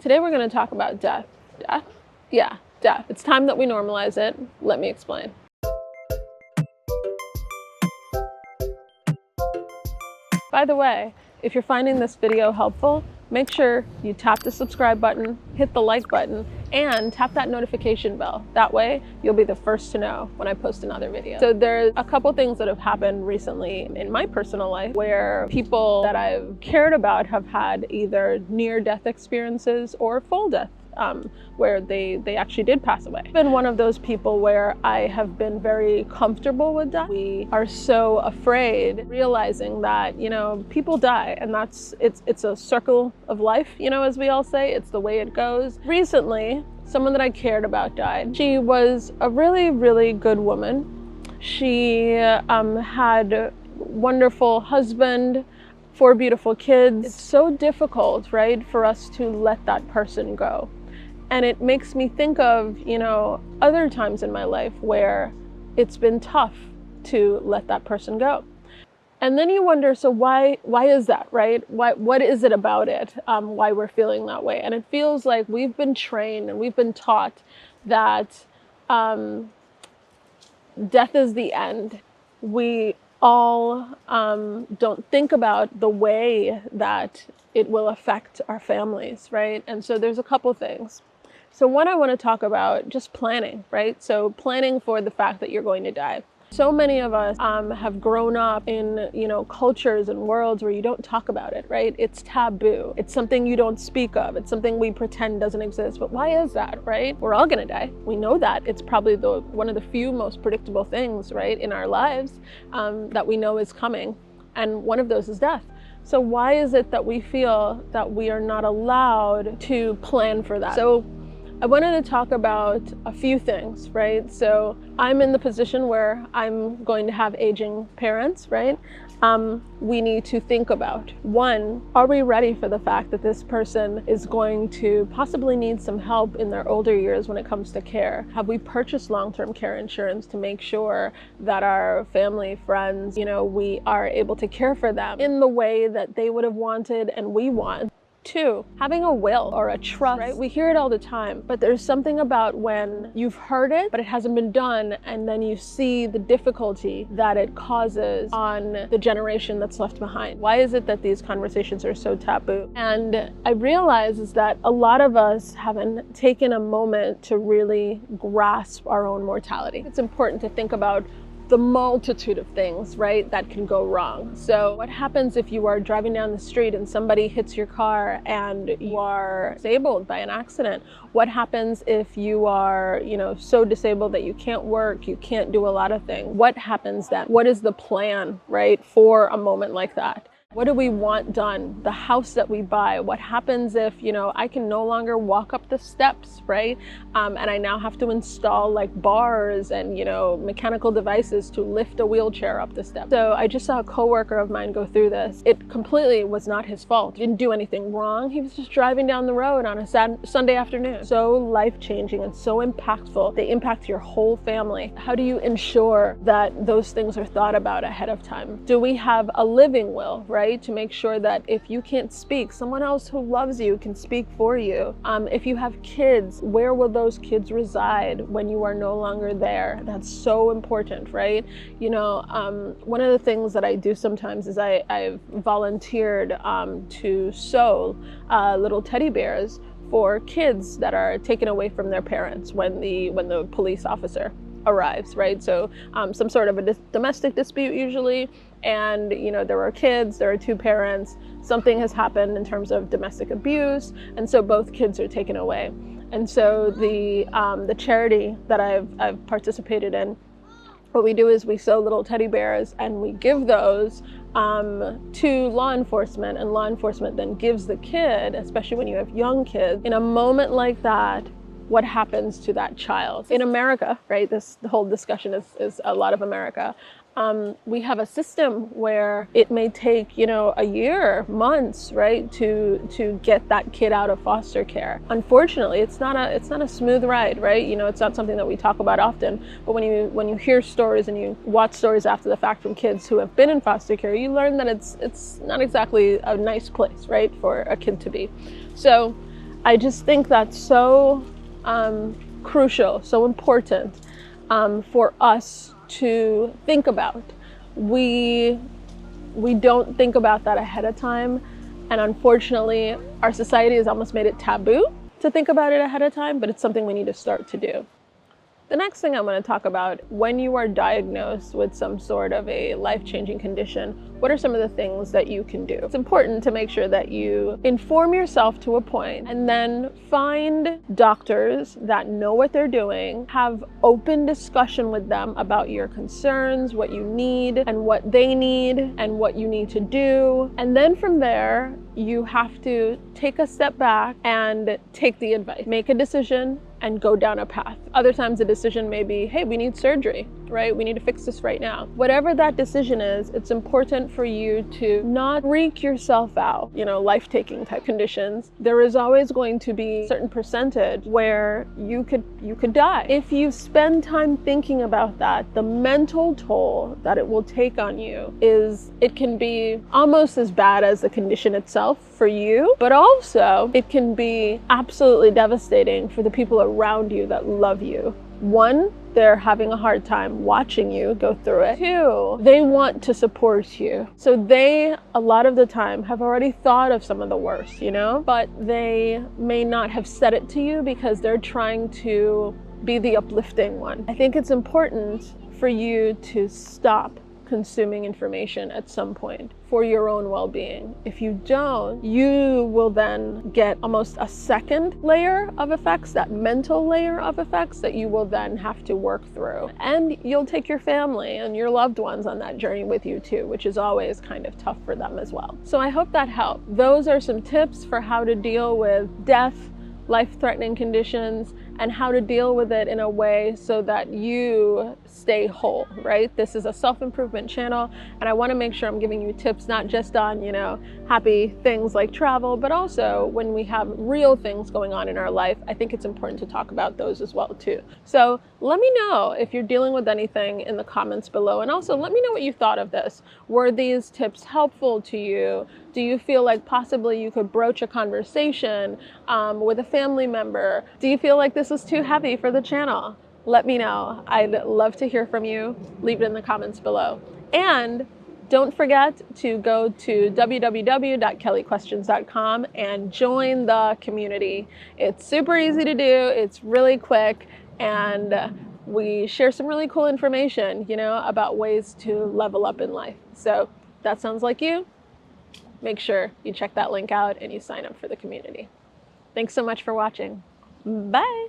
Today we're going to talk about death. Death? Yeah, death. It's time that we normalize it. Let me explain. By the way, if you're finding this video helpful, make sure you tap the subscribe button, hit the like button, and tap that notification bell. That way, you'll be the first to know when I post another video. So there's a couple things that have happened recently in my personal life where people that I've cared about have had either near-death experiences or full death, where they actually did pass away. I've been one of those people where I have been very comfortable with death. We are so afraid, realizing that, people die, and it's a circle of life, as we all say. It's the way it goes. Recently, someone that I cared about died. She was a really, really good woman. She had a wonderful husband, 4 beautiful kids. It's so difficult, right, for us to let that person go. And it makes me think of, other times in my life where it's been tough to let that person go. And then you wonder, so why is that, right? What is it about it, why we're feeling that way? And it feels like we've been trained and we've been taught that death is the end. We all don't think about the way that it will affect our families, right? And so there's a couple things. So one, I want to talk about just planning, right? So planning for the fact that you're going to die. So many of us have grown up in, cultures and worlds where you don't talk about it, right? It's taboo. It's something you don't speak of. It's something we pretend doesn't exist. But why is that, right? We're all going to die. We know that. It's probably one of the few most predictable things, right, in our lives that we know is coming. And one of those is death. So why is it that we feel that we are not allowed to plan for that? So I wanted to talk about a few things, right? So I'm in the position where I'm going to have aging parents, right? We need to think about, one, are we ready for the fact that this person is going to possibly need some help in their older years when it comes to care? Have we purchased long-term care insurance to make sure that our family, friends, we are able to care for them in the way that they would have wanted and we want? 2, having a will or a trust, right? We hear it all the time, but there's something about when you've heard it, but it hasn't been done, and then you see the difficulty that it causes on the generation that's left behind. Why is it that these conversations are so taboo? And I realize is that a lot of us haven't taken a moment to really grasp our own mortality. It's important to think about the multitude of things, right, that can go wrong. So what happens if you are driving down the street and somebody hits your car and you are disabled by an accident? What happens if you are, so disabled that you can't work, you can't do a lot of things? What happens then? What is the plan, right, for a moment like that? What do we want done? The house that we buy, what happens if, I can no longer walk up the steps, right? And I now have to install like bars and, mechanical devices to lift a wheelchair up the steps. So I just saw a coworker of mine go through this. It completely was not his fault. He didn't do anything wrong. He was just driving down the road on a Sunday afternoon. So life-changing and so impactful. They impact your whole family. How do you ensure that those things are thought about ahead of time? Do we have a living will, right? To make sure that if you can't speak, someone else who loves you can speak for you. If you have kids, where will those kids reside when you are no longer there? That's so important, right? One of the things that I do sometimes is I've volunteered to sew little teddy bears for kids that are taken away from their parents when the police officer arrives, right? So some sort of a domestic dispute usually, and there are kids, there are 2 parents, something has happened in terms of domestic abuse, and so both kids are taken away. And so the charity that I've participated in, what we do is we sew little teddy bears and we give those to law enforcement, and law enforcement then gives the kid, especially when you have young kids, in a moment like that, what happens to that child. In America, right, the whole discussion is a lot of America. We have a system where it may take, a year, months, right, to get that kid out of foster care. Unfortunately, it's not a smooth ride, right? It's not something that we talk about often. But when you hear stories and you watch stories after the fact from kids who have been in foster care, you learn that it's not exactly a nice place, right, for a kid to be. So I just think that's so crucial, so important for us to think about. We don't think about that ahead of time, and unfortunately, our society has almost made it taboo to think about it ahead of time, but it's something we need to start to do. The next thing I'm going to talk about, when you are diagnosed with some sort of a life-changing condition, what are some of the things that you can do? It's important to make sure that you inform yourself to a point and then find doctors that know what they're doing, have open discussion with them about your concerns, what you need and what they need and what you need to do. And then from there, you have to take a step back and take the advice, make a decision, and go down a path. Other times the decision may be, hey, we need surgery, right? We need to fix this right now. Whatever that decision is, it's important for you to not freak yourself out. Life-taking type conditions, there is always going to be a certain percentage where you could die. If you spend time thinking about that, the mental toll that it will take on you it can be almost as bad as the condition itself for you, but also it can be absolutely devastating for the people around you that love you. One, they're having a hard time watching you go through it. Two, they want to support you. So they, a lot of the time, have already thought of some of the worst, but they may not have said it to you because they're trying to be the uplifting one. I think it's important for you to stop consuming information at some point for your own well-being. If you don't, you will then get almost a second layer of effects, that mental layer of effects that you will then have to work through. And you'll take your family and your loved ones on that journey with you too, which is always kind of tough for them as well. So I hope that helped. Those are some tips for how to deal with death, life-threatening conditions, and how to deal with it in a way so that you stay whole, right? This is a self-improvement channel, and I want to make sure I'm giving you tips not just on, happy things like travel, but also when we have real things going on in our life. I think it's important to talk about those as well too. So let me know if you're dealing with anything in the comments below, and also let me know what you thought of this. Were these tips helpful to you? Do you feel like possibly you could broach a conversation with a family member? Do you feel like this is too heavy for the channel? Let me know. I'd love to hear from you. Leave it in the comments below. And don't forget to go to www.kellyquestions.com and join the community. It's super easy to do. It's really quick. And we share some really cool information, about ways to level up in life. So if that sounds like you, make sure you check that link out and you sign up for the community. Thanks so much for watching. Bye.